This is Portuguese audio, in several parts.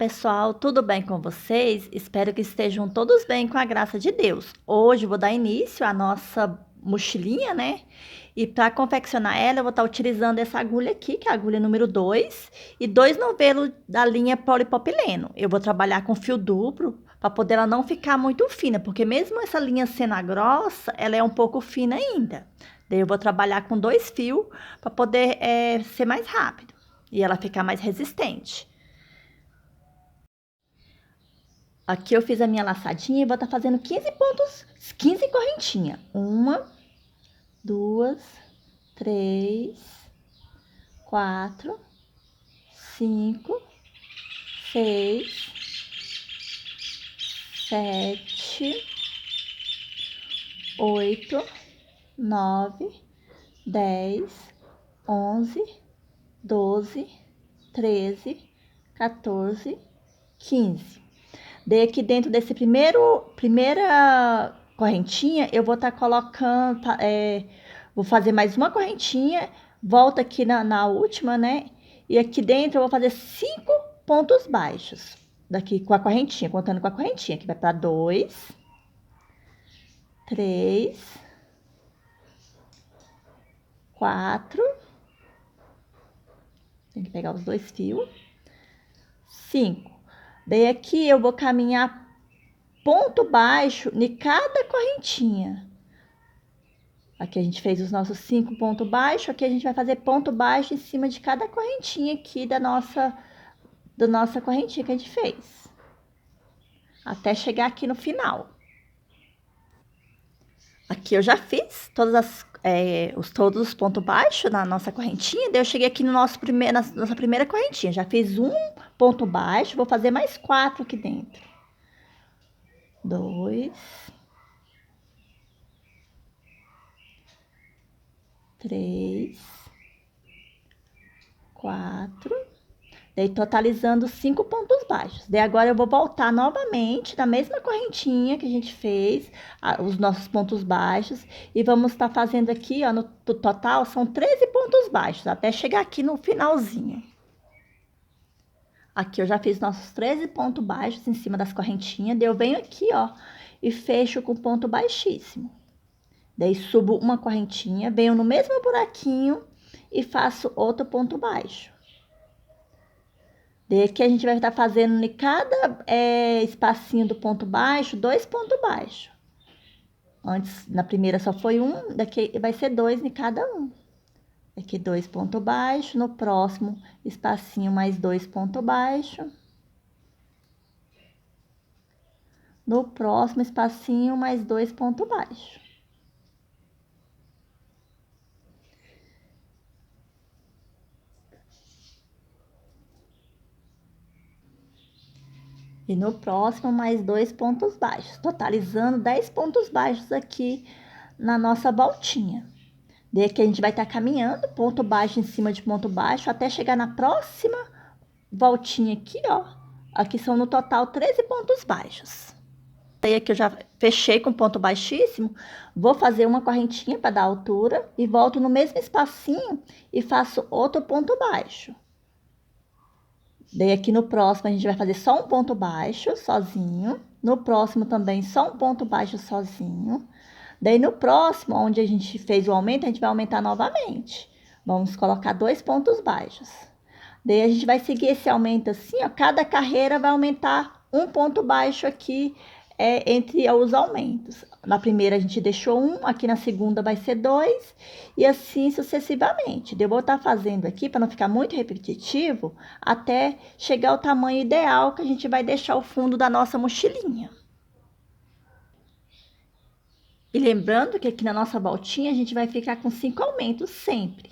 pessoal, tudo bem com vocês? Espero que estejam todos bem com a graça de Deus. Hoje eu vou dar início à nossa mochilinha, né? E para confeccionar ela, eu vou estar utilizando essa agulha aqui, que é a agulha número 2, e 2 novelos da linha polipropileno. Eu vou trabalhar com fio duplo para poder ela não ficar muito fina, porque mesmo essa linha sendo grossa, ela é um pouco fina ainda. Daí eu vou trabalhar com 2 fios para poder ser mais rápido e ela ficar mais resistente. Aqui eu fiz a minha laçadinha e vou estar fazendo 15 pontos, 15 correntinhas. 1, 2, 3, 4, 5, 6, 7, 8, 9, 10, 11, 12, 13, 14, 15. Daí aqui dentro desse primeira correntinha, eu vou estar colocando, vou fazer mais uma correntinha, volta aqui na última, né? E aqui dentro eu vou fazer 5 pontos baixos, daqui com a correntinha, contando com a correntinha, que vai para 2, 3, 4, tem que pegar os 2 fios, 5. Daí aqui eu vou caminhar ponto baixo em cada correntinha. Aqui a gente fez os nossos 5 pontos baixos, aqui a gente vai fazer ponto baixo em cima de cada correntinha aqui da nossa correntinha que a gente fez. Até chegar aqui no final. Aqui eu já fiz todos os pontos baixos na nossa correntinha, daí eu cheguei aqui no nossa primeira correntinha. Já fiz um ponto baixo, vou fazer mais 4 aqui dentro. 2, 3, 4, daí totalizando 5 pontos baixos. Daí agora eu vou voltar novamente na mesma correntinha que a gente fez, os nossos pontos baixos, e vamos estar fazendo aqui, ó, no total são 13 pontos baixos, até chegar aqui no finalzinho. Aqui eu já fiz nossos 13 pontos baixos em cima das correntinhas, daí eu venho aqui, ó, e fecho com ponto baixíssimo. Daí subo uma correntinha, venho no mesmo buraquinho e faço outro ponto baixo. Daí aqui a gente vai estar fazendo em cada espacinho do ponto baixo, 2 pontos baixos. Antes, na primeira só foi um, daqui vai ser 2 em cada um. Aqui 2 pontos baixos, no próximo espacinho mais 2 pontos baixos. No próximo espacinho mais 2 pontos baixos. E no próximo, mais 2 pontos baixos, totalizando 10 pontos baixos aqui na nossa voltinha. Daí aqui a gente vai estar caminhando, ponto baixo em cima de ponto baixo, até chegar na próxima voltinha aqui, ó. Aqui são no total 13 pontos baixos. Daí aqui eu já fechei com ponto baixíssimo, vou fazer uma correntinha para dar altura e volto no mesmo espacinho e faço outro ponto baixo. Daí aqui no próximo a gente vai fazer só um ponto baixo sozinho. No próximo também só um ponto baixo sozinho. Daí no próximo, onde a gente fez o aumento, a gente vai aumentar novamente. Vamos colocar 2 pontos baixos. Daí a gente vai seguir esse aumento assim, ó. Cada carreira vai aumentar um ponto baixo aqui entre os aumentos. Na primeira a gente deixou 1, aqui na segunda vai ser 2 e assim sucessivamente. Eu vou estar fazendo aqui para não ficar muito repetitivo, até chegar ao tamanho ideal que a gente vai deixar o fundo da nossa mochilinha. E lembrando que aqui na nossa voltinha a gente vai ficar com 5 aumentos sempre.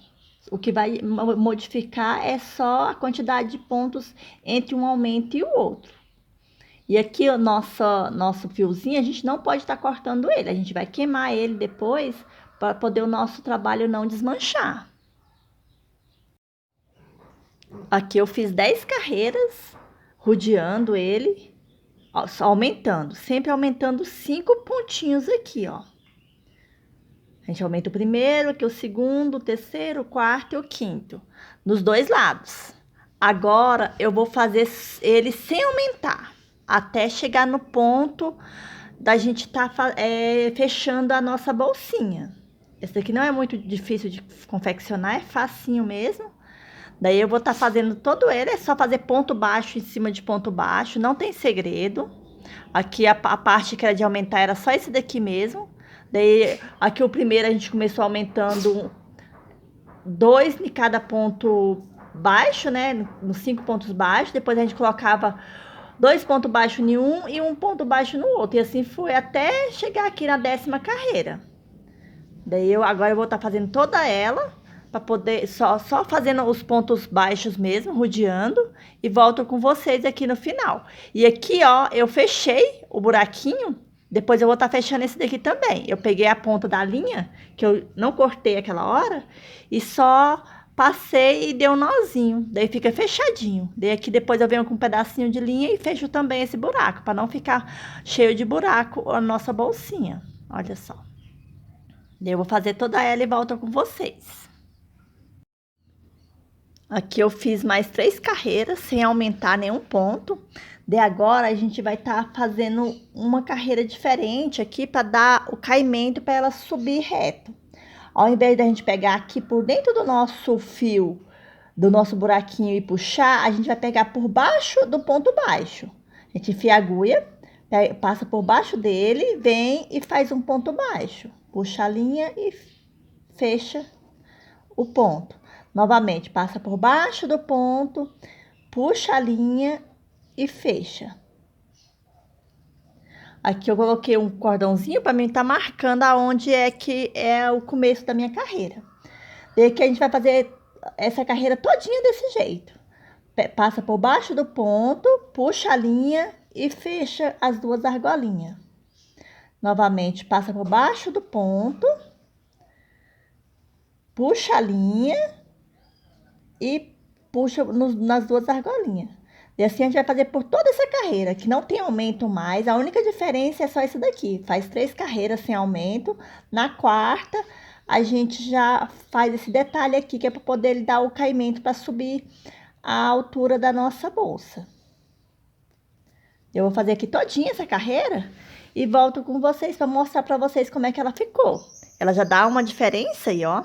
O que vai modificar é só a quantidade de pontos entre um aumento e o outro. E aqui o nosso fiozinho, a gente não pode estar cortando ele. A gente vai queimar ele depois para poder o nosso trabalho não desmanchar. Aqui eu fiz 10 carreiras, rodeando ele, ó, só aumentando. Sempre aumentando 5 pontinhos aqui, ó. A gente aumenta o primeiro, aqui o segundo, o terceiro, o quarto e o quinto. Nos 2 lados. Agora, eu vou fazer ele sem aumentar, até chegar no ponto da gente tá fechando a nossa bolsinha. Esse daqui não é muito difícil de confeccionar, é facinho mesmo. Daí eu vou estar fazendo todo ele, é só fazer ponto baixo em cima de ponto baixo, não tem segredo. Aqui a parte que era de aumentar era só esse daqui mesmo. Daí aqui o primeiro a gente começou aumentando 2 em cada ponto baixo, né? Nos 5 pontos baixos. Depois a gente colocava 2 pontos baixos em um e 1 ponto baixo no outro. E assim foi até chegar aqui na 10ª carreira. Daí agora eu vou estar fazendo toda ela, para poder, só fazendo os pontos baixos mesmo, rodeando, e volto com vocês aqui no final. E aqui, ó, eu fechei o buraquinho, depois eu vou estar fechando esse daqui também. Eu peguei a ponta da linha, que eu não cortei aquela hora, e só passei e dei um nozinho, daí fica fechadinho. Daí aqui depois eu venho com um pedacinho de linha e fecho também esse buraco, para não ficar cheio de buraco a nossa bolsinha. Olha só. Daí eu vou fazer toda ela e volto com vocês. Aqui eu fiz mais 3 carreiras sem aumentar nenhum ponto. De agora a gente vai estar fazendo uma carreira diferente aqui para dar o caimento para ela subir reto. Ao invés da gente pegar aqui por dentro do nosso fio, do nosso buraquinho e puxar, a gente vai pegar por baixo do ponto baixo. A gente enfia a agulha, passa por baixo dele, vem e faz um ponto baixo. Puxa a linha e fecha o ponto. Novamente, passa por baixo do ponto, puxa a linha e fecha. Aqui eu coloquei um cordãozinho para mim estar marcando aonde é que é o começo da minha carreira. Daí que a gente vai fazer essa carreira todinha desse jeito. Passa por baixo do ponto, puxa a linha e fecha as 2 argolinhas. Novamente, passa por baixo do ponto, puxa a linha e puxa nas 2 argolinhas. E assim a gente vai fazer por toda essa carreira, que não tem aumento mais. A única diferença é só isso daqui. Faz 3 carreiras sem aumento. Na 4ª, a gente já faz esse detalhe aqui, que é para poder dar o caimento para subir a altura da nossa bolsa. Eu vou fazer aqui todinha essa carreira e volto com vocês para mostrar para vocês como é que ela ficou. Ela já dá uma diferença aí, ó,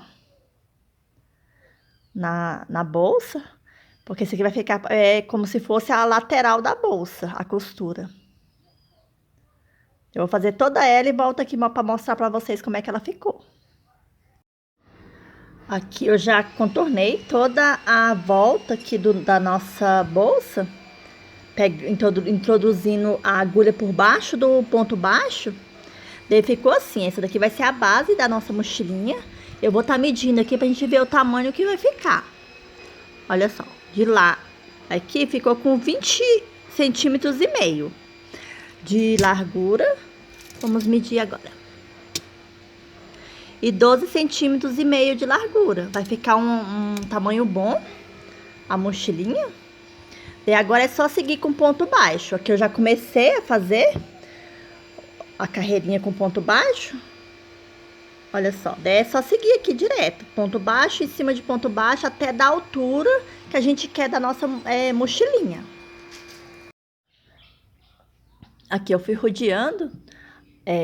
na bolsa, porque isso aqui vai ficar como se fosse a lateral da bolsa, a costura. Eu vou fazer toda ela e volto aqui para mostrar para vocês como é que ela ficou. Aqui eu já contornei toda a volta aqui da nossa bolsa, introduzindo a agulha por baixo do ponto baixo. Daí ficou assim. Essa daqui vai ser a base da nossa mochilinha. Eu vou estar medindo aqui pra gente ver o tamanho que vai ficar. Olha só, de lá aqui ficou com 20 centímetros e meio de largura. Vamos medir agora. E 12 centímetros e meio de largura. Vai ficar um tamanho bom a mochilinha. E agora é só seguir com ponto baixo. Aqui eu já comecei a fazer a carreirinha com ponto baixo. Olha só, daí é só seguir aqui direto. Ponto baixo em cima de ponto baixo até da altura que a gente quer da nossa mochilinha. Aqui eu fui rodeando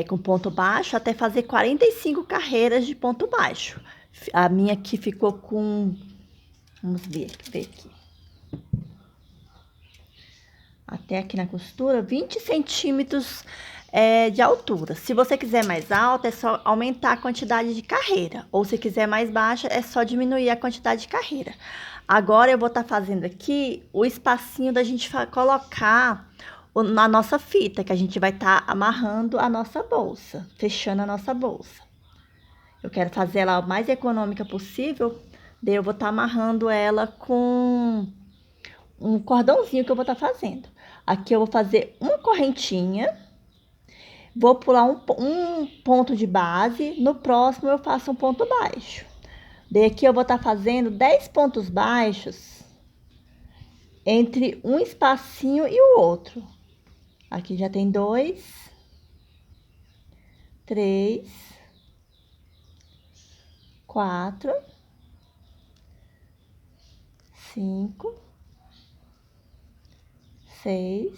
com ponto baixo até fazer 45 carreiras de ponto baixo. A minha aqui ficou com... Vamos ver aqui. Até aqui na costura, 20 centímetros de altura. Se você quiser mais alta, é só aumentar a quantidade de carreira. Ou se quiser mais baixa, é só diminuir a quantidade de carreira. Agora eu vou estar fazendo aqui o espacinho da gente colocar na nossa fita, que a gente vai estar amarrando a nossa bolsa, fechando a nossa bolsa. Eu quero fazer ela o mais econômica possível, daí eu vou estar amarrando ela com um cordãozinho que eu vou estar fazendo. Aqui eu vou fazer uma correntinha, vou pular um ponto de base, no próximo eu faço um ponto baixo. Daí aqui eu vou estar fazendo 10 pontos baixos entre um espacinho e o outro. Aqui já tem 2, 3, 4, 5, 6,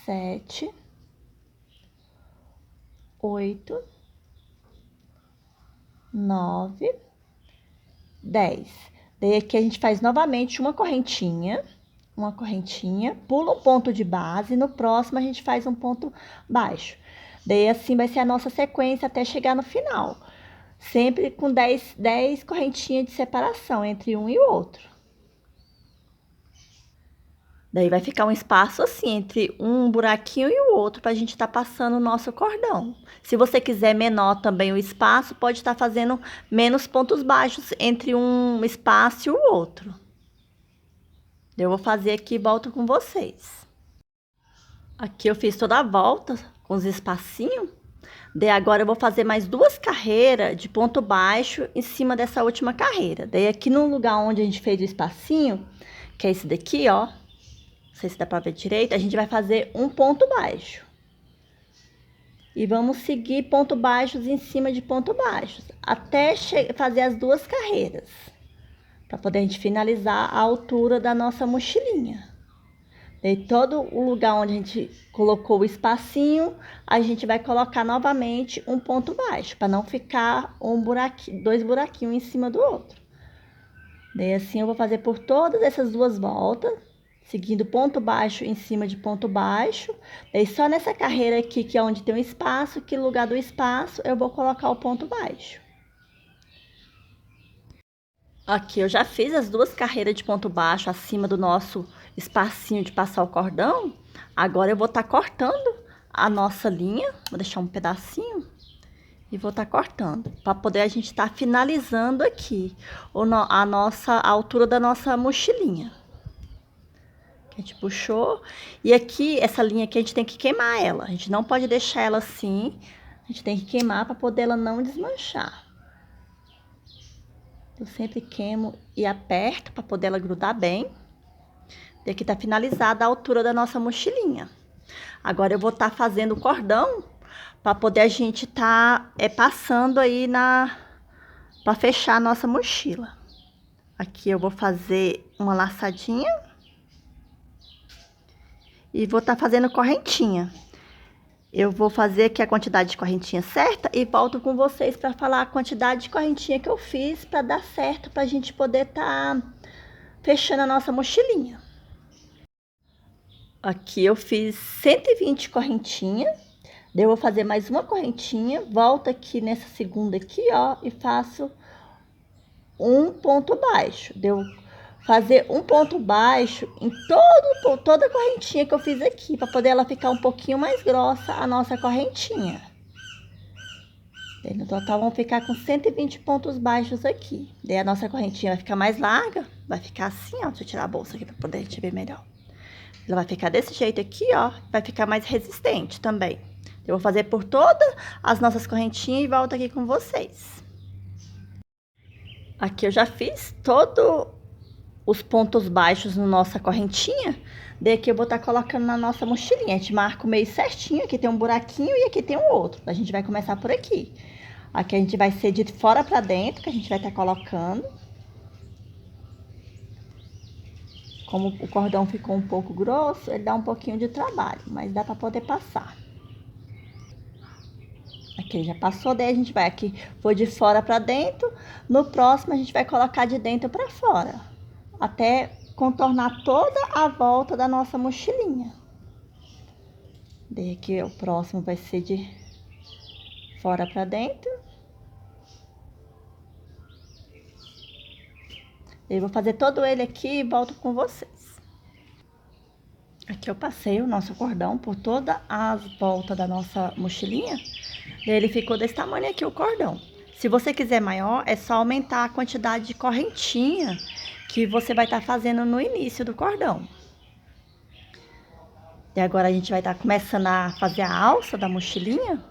7, 8, 9, 10. Daí aqui a gente faz novamente uma correntinha, pula um ponto de base, no próximo a gente faz um ponto baixo. Daí assim vai ser a nossa sequência até chegar no final. Sempre com 10 correntinhas de separação entre um e o outro. Daí vai ficar um espaço assim, entre um buraquinho e o outro, pra gente estar passando o nosso cordão. Se você quiser menor também o espaço, pode estar fazendo menos pontos baixos entre um espaço e o outro. Eu vou fazer aqui e volto com vocês. Aqui eu fiz toda a volta com os espacinhos. Daí agora eu vou fazer mais 2 carreiras de ponto baixo em cima dessa última carreira. Daí aqui no lugar onde a gente fez o espacinho, que é esse daqui, ó. Não sei se dá pra ver direito, a gente vai fazer um ponto baixo. E vamos seguir ponto baixos em cima de ponto baixos, até fazer as 2 carreiras. Para poder a gente finalizar a altura da nossa mochilinha. Daí todo o lugar onde a gente colocou o espacinho, a gente vai colocar novamente um ponto baixo, para não ficar 2 buraquinhos em cima do outro. Daí assim eu vou fazer por todas essas 2 voltas, seguindo ponto baixo em cima de ponto baixo. Daí só nessa carreira aqui, que é onde tem um espaço, que no lugar do espaço eu vou colocar o ponto baixo. Aqui eu já fiz as 2 carreiras de ponto baixo acima do nosso espacinho de passar o cordão. Agora eu vou estar cortando a nossa linha, vou deixar um pedacinho e vou estar cortando, para poder a gente estar finalizando aqui a altura da nossa mochilinha. A gente puxou, e aqui, essa linha aqui, a gente tem que queimar ela. A gente não pode deixar ela assim, a gente tem que queimar para poder ela não desmanchar. Eu sempre queimo e aperto para poder ela grudar bem. E aqui tá finalizada a altura da nossa mochilinha. Agora eu vou estar fazendo o cordão para poder a gente passando aí para fechar a nossa mochila. Aqui eu vou fazer uma laçadinha. E vou estar fazendo correntinha. Eu vou fazer aqui a quantidade de correntinha certa e volto com vocês para falar a quantidade de correntinha que eu fiz para dar certo, para a gente poder estar fechando a nossa mochilinha. Aqui eu fiz 120 correntinhas. Daí eu vou fazer mais uma correntinha, volto aqui nessa segunda aqui, ó, e faço um ponto baixo. Deu fazer um ponto baixo em toda a correntinha que eu fiz aqui, para poder ela ficar um pouquinho mais grossa, a nossa correntinha. Daí no total vão ficar com 120 pontos baixos aqui. Daí a nossa correntinha vai ficar mais larga, vai ficar assim, ó. Deixa eu tirar a bolsa aqui para poder a gente ver melhor. Ela vai ficar desse jeito aqui, ó, vai ficar mais resistente também. Eu vou fazer por todas as nossas correntinhas e volto aqui com vocês. Aqui eu já fiz todos os pontos baixos na nossa correntinha. Daí aqui eu vou estar colocando na nossa mochilinha. A gente marca o meio certinho. Aqui tem um buraquinho e aqui tem um outro. A gente vai começar por aqui. Aqui a gente vai ser de fora pra dentro, que a gente vai estar colocando. Como o cordão ficou um pouco grosso, ele dá um pouquinho de trabalho, mas dá pra poder passar. Aqui já passou, daí a gente vai aqui, foi de fora pra dentro. No próximo a gente vai colocar de dentro pra fora, até contornar toda a volta da nossa mochilinha. Daí aqui o próximo vai ser de fora pra dentro. Eu vou fazer todo ele aqui e volto com vocês. Aqui eu passei o nosso cordão por toda a volta da nossa mochilinha. Daí ele ficou desse tamanho aqui o cordão. Se você quiser maior, é só aumentar a quantidade de correntinha que você vai estar fazendo no início do cordão. E agora a gente vai estar começando a fazer a alça da mochilinha.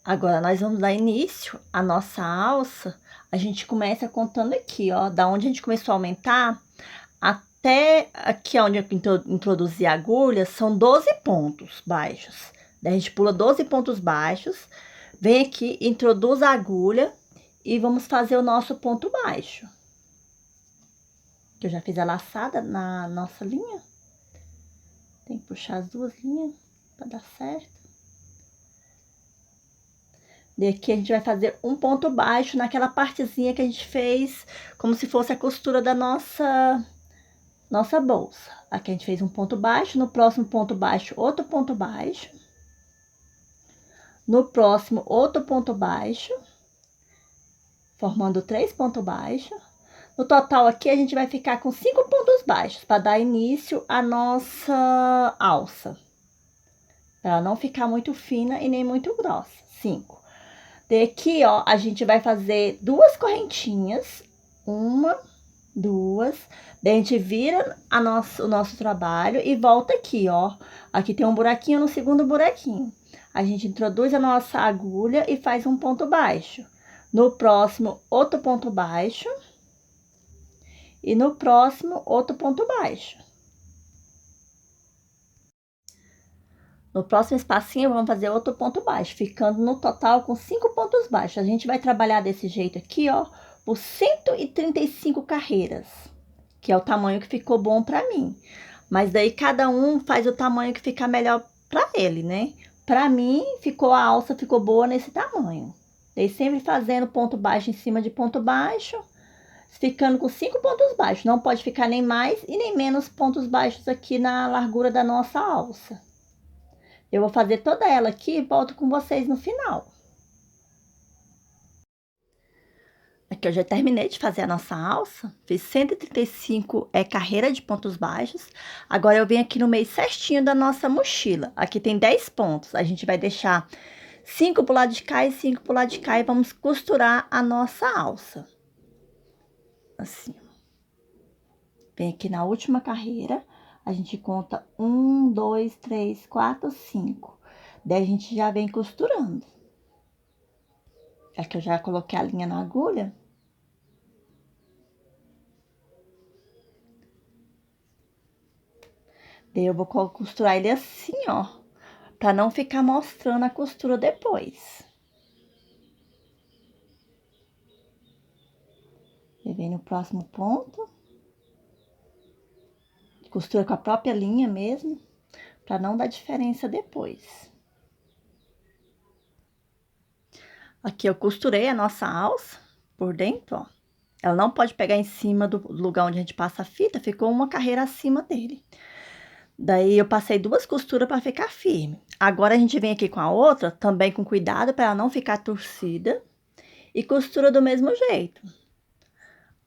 Agora nós vamos dar início à nossa alça. A gente começa contando aqui, ó, da onde a gente começou a aumentar até aqui onde eu introduzi a agulha, são 12 pontos baixos. Daí a gente pula 12 pontos baixos, vem aqui, introduz a agulha e vamos fazer o nosso ponto baixo. que eu já fiz a laçada na nossa linha. Tem que puxar as duas linhas para dar certo. Daqui a gente vai fazer um ponto baixo naquela partezinha que a gente fez, como se fosse a costura da nossa bolsa. Aqui a gente fez um ponto baixo, no próximo ponto baixo, outro ponto baixo. No próximo, outro ponto baixo, formando 3 pontos baixos. No total aqui, a gente vai ficar com 5 pontos baixos, para dar início à nossa alça. Para ela não ficar muito fina e nem muito grossa. 5. Daqui, ó, a gente vai fazer 2 correntinhas. 1, 2. Daí a gente vira o nosso trabalho e volta aqui, ó. Aqui tem um buraquinho no segundo buraquinho. A gente introduz a nossa agulha e faz um ponto baixo. No próximo, outro ponto baixo. E no próximo, outro ponto baixo. No próximo espacinho, vamos fazer outro ponto baixo, ficando no total com 5 pontos baixos. A gente vai trabalhar desse jeito aqui, ó, por 135 carreiras, que é o tamanho que ficou bom pra mim. Mas daí, cada um faz o tamanho que fica melhor pra ele, né? Pra mim, a alça ficou boa nesse tamanho. Daí, sempre fazendo ponto baixo em cima de ponto baixo, ficando com 5 pontos baixos. Não pode ficar nem mais e nem menos pontos baixos aqui na largura da nossa alça. Eu vou fazer toda ela aqui e volto com vocês no final. Aqui eu já terminei de fazer a nossa alça. Fiz 135 carreira de pontos baixos. Agora eu venho aqui no meio certinho da nossa mochila. Aqui tem 10 pontos. A gente vai deixar 5 pro lado de cá e 5 pro lado de cá e vamos costurar a nossa alça. Assim. Vem aqui na última carreira, a gente conta 1, 2, 3, 4, 5. Daí a gente já vem costurando. Aqui eu já coloquei a linha na agulha. Daí eu vou costurar ele assim, ó, pra não ficar mostrando a costura depois. E vem no próximo ponto. Costura com a própria linha mesmo, pra não dar diferença depois. Aqui eu costurei a nossa alça por dentro, ó. Ela não pode pegar em cima do lugar onde a gente passa a fita, ficou uma carreira acima dele. Daí, eu passei 2 costuras para ficar firme. Agora, a gente vem aqui com a outra, também com cuidado, para ela não ficar torcida. E costura do mesmo jeito.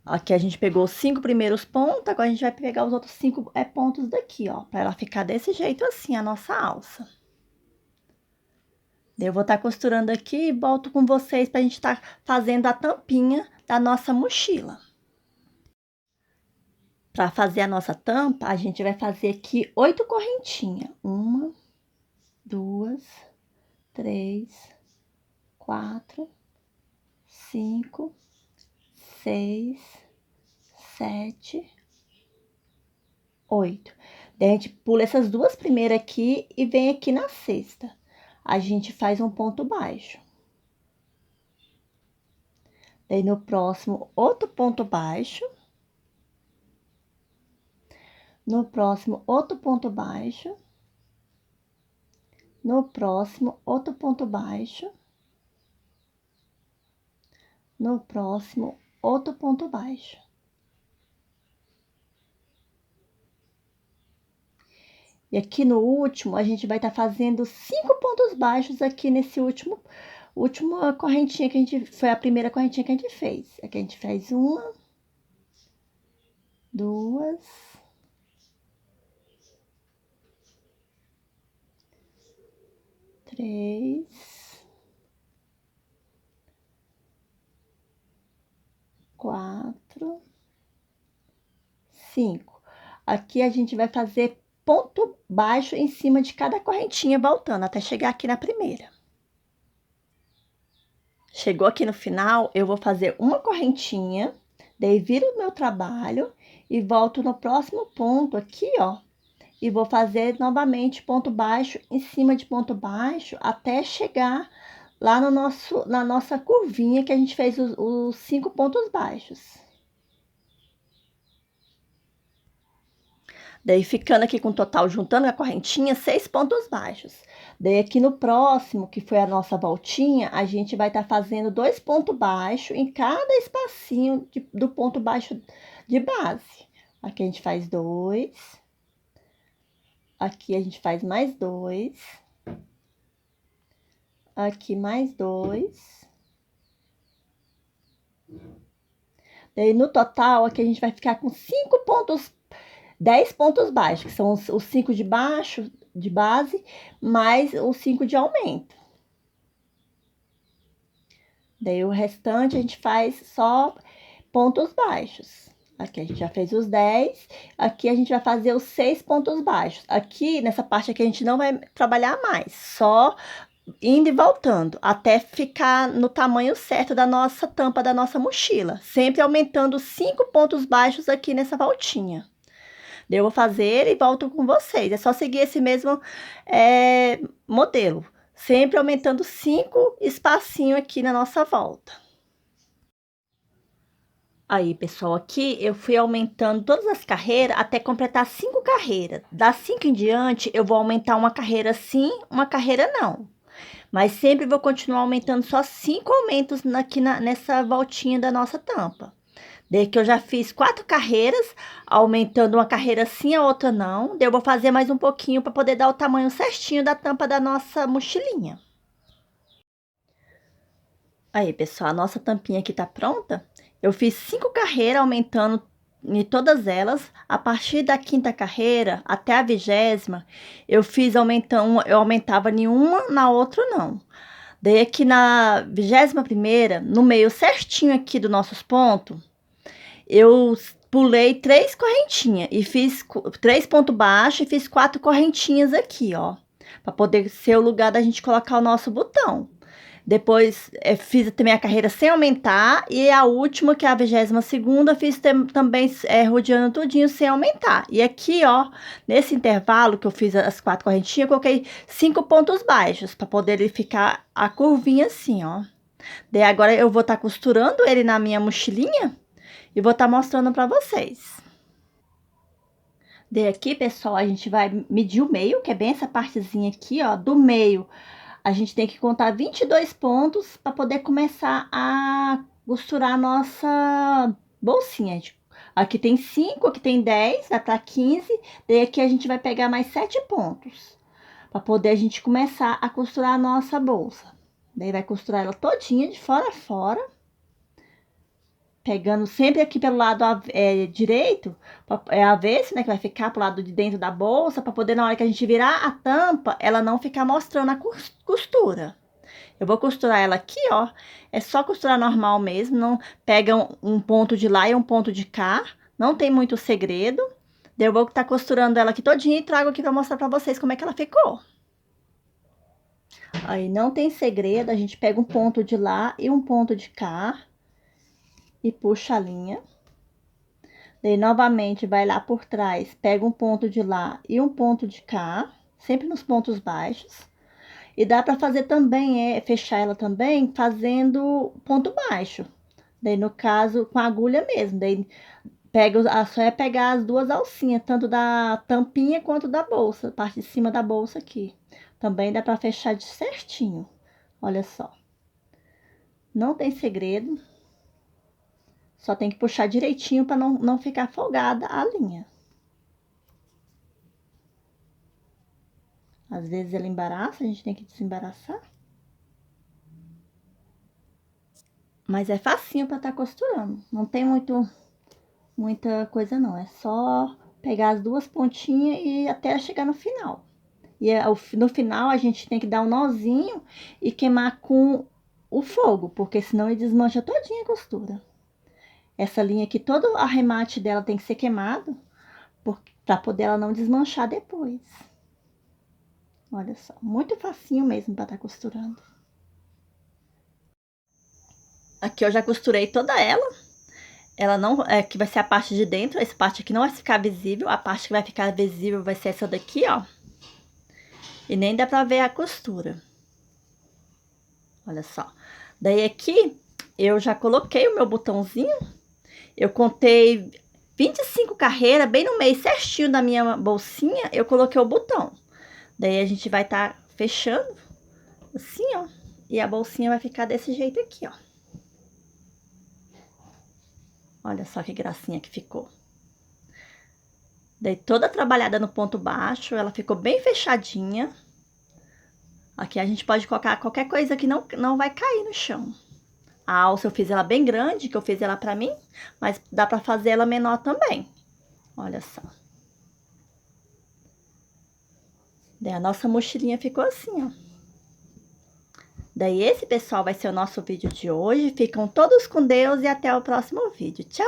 Aqui, a gente pegou os 5 primeiros pontos, agora a gente vai pegar os outros 5 pontos daqui, ó. Para ela ficar desse jeito assim, a nossa alça. Daí, eu vou estar costurando aqui e volto com vocês para a gente estar fazendo a tampinha da nossa mochila. Para fazer a nossa tampa, a gente vai fazer aqui 8 correntinhas. 1, 2, 3, 4, 5, 6, 7, 8. Daí, a gente pula essas 2 primeiras aqui e vem aqui na sexta. A gente faz um ponto baixo. Daí, no próximo, outro ponto baixo. No próximo, outro ponto baixo. No próximo, outro ponto baixo. No próximo, outro ponto baixo. E aqui no último, a gente vai estar fazendo 5 pontos baixos aqui nesse última correntinha que a gente... Foi a primeira correntinha que a gente fez. Aqui a gente faz 1, 2... 3, 4, 5. Aqui a gente vai fazer ponto baixo em cima de cada correntinha, voltando até chegar aqui na primeira. Chegou aqui no final, eu vou fazer uma correntinha, daí viro o meu trabalho e volto no próximo ponto aqui, ó. E vou fazer novamente ponto baixo em cima de ponto baixo até chegar lá no na nossa curvinha que a gente fez os 5 pontos baixos. Daí, ficando aqui com o total, juntando a correntinha, 6 pontos baixos. Daí, aqui no próximo, que foi a nossa voltinha, a gente vai estar fazendo 2 pontos baixos em cada espacinho do ponto baixo de base. Aqui a gente faz 2. Aqui a gente faz mais 2. Aqui mais 2. Daí, no total, aqui a gente vai ficar com 5 pontos, 10 pontos baixos, que são os 5 de baixo, de base, mais os 5 de aumento. Daí, o restante a gente faz só pontos baixos. Aqui a gente já fez os 10, aqui a gente vai fazer os 6 pontos baixos. Aqui, nessa parte aqui, a gente não vai trabalhar mais, só indo e voltando, até ficar no tamanho certo da nossa tampa da nossa mochila. Sempre aumentando 5 pontos baixos aqui nessa voltinha. Eu vou fazer e volto com vocês. É só seguir esse mesmo modelo. Sempre aumentando 5 espacinhos aqui na nossa volta. Aí, pessoal, aqui eu fui aumentando todas as carreiras até completar 5 carreiras. Das 5 em diante, eu vou aumentar uma carreira sim, uma carreira não. Mas sempre vou continuar aumentando só 5 aumentos aqui nessa voltinha da nossa tampa. Daí que eu já fiz 4 carreiras, aumentando uma carreira sim, a outra não. Daí eu vou fazer mais um pouquinho para poder dar o tamanho certinho da tampa da nossa mochilinha. Aí, pessoal, a nossa tampinha aqui tá pronta. Eu fiz 5 carreiras, aumentando em todas elas. A partir da 5ª carreira até a 20ª, eu aumentava em uma, na outra não. Daí aqui na 21ª, no meio certinho aqui dos nossos pontos, eu pulei 3 correntinhas e fiz 3 pontos baixos e fiz 4 correntinhas aqui, ó, para poder ser o lugar da gente colocar o nosso botão. Depois, fiz também a carreira sem aumentar. E a última, que é a 22ª, fiz também rodeando tudinho sem aumentar. E aqui, ó, nesse intervalo que eu fiz as 4 correntinhas, eu coloquei 5 pontos baixos, para poder ele ficar a curvinha assim, ó. Daí agora eu vou estar costurando ele na minha mochilinha e vou estar mostrando para vocês. Daí aqui, pessoal, a gente vai medir o meio, que é bem essa partezinha aqui, ó, do meio. A gente tem que contar 22 pontos para poder começar a costurar a nossa bolsinha. Aqui tem 5, aqui tem 10, vai para 15. Daí aqui a gente vai pegar mais 7 pontos para poder a gente começar a costurar a nossa bolsa. Daí vai costurar ela todinha de fora a fora. Pegando sempre aqui pelo lado direito, avesso, né, que vai ficar pro lado de dentro da bolsa, para poder, na hora que a gente virar a tampa, ela não ficar mostrando a costura. Eu vou costurar ela aqui, ó, é só costurar normal mesmo, não pega um ponto de lá e um ponto de cá, não tem muito segredo. Daí eu vou estar costurando ela aqui todinha e trago aqui para mostrar para vocês como é que ela ficou. Aí não tem segredo, a gente pega um ponto de lá e um ponto de cá. E puxa a linha. Daí, novamente, vai lá por trás, pega um ponto de lá e um ponto de cá, sempre nos pontos baixos. E dá para fazer também, fechar ela também, fazendo ponto baixo. Daí, no caso, com a agulha mesmo. Daí, só é pegar as duas alcinhas, tanto da tampinha quanto da bolsa, parte de cima da bolsa aqui. Também dá para fechar de certinho. Olha só. Não tem segredo. Só tem que puxar direitinho para não ficar folgada a linha. Às vezes ela embaraça, a gente tem que desembaraçar. Mas é facinho para estar costurando. Não tem muita coisa não. É só pegar as duas pontinhas e até chegar no final. E no final a gente tem que dar um nozinho e queimar com o fogo, porque senão ele desmancha todinha a costura. Essa linha aqui, todo o arremate dela tem que ser queimado, para poder ela não desmanchar depois. Olha só, muito facinho mesmo para estar costurando. Aqui eu já costurei toda ela. Ela não, que vai ser a parte de dentro, essa parte aqui não vai ficar visível. A parte que vai ficar visível vai ser essa daqui, ó. E nem dá pra ver a costura. Olha só. Daí aqui, eu já coloquei o meu botãozinho. Eu contei 25 carreiras, bem no meio certinho da minha bolsinha, eu coloquei o botão. Daí a gente vai estar fechando, assim, ó. E a bolsinha vai ficar desse jeito aqui, ó. Olha só que gracinha que ficou. Daí toda trabalhada no ponto baixo, ela ficou bem fechadinha. Aqui a gente pode colocar qualquer coisa que não vai cair no chão. A alça eu fiz ela bem grande, que eu fiz ela pra mim, mas dá pra fazer ela menor também. Olha só. Daí a nossa mochilinha ficou assim, ó. Daí esse, pessoal, vai ser o nosso vídeo de hoje. Ficam todos com Deus e até o próximo vídeo. Tchau!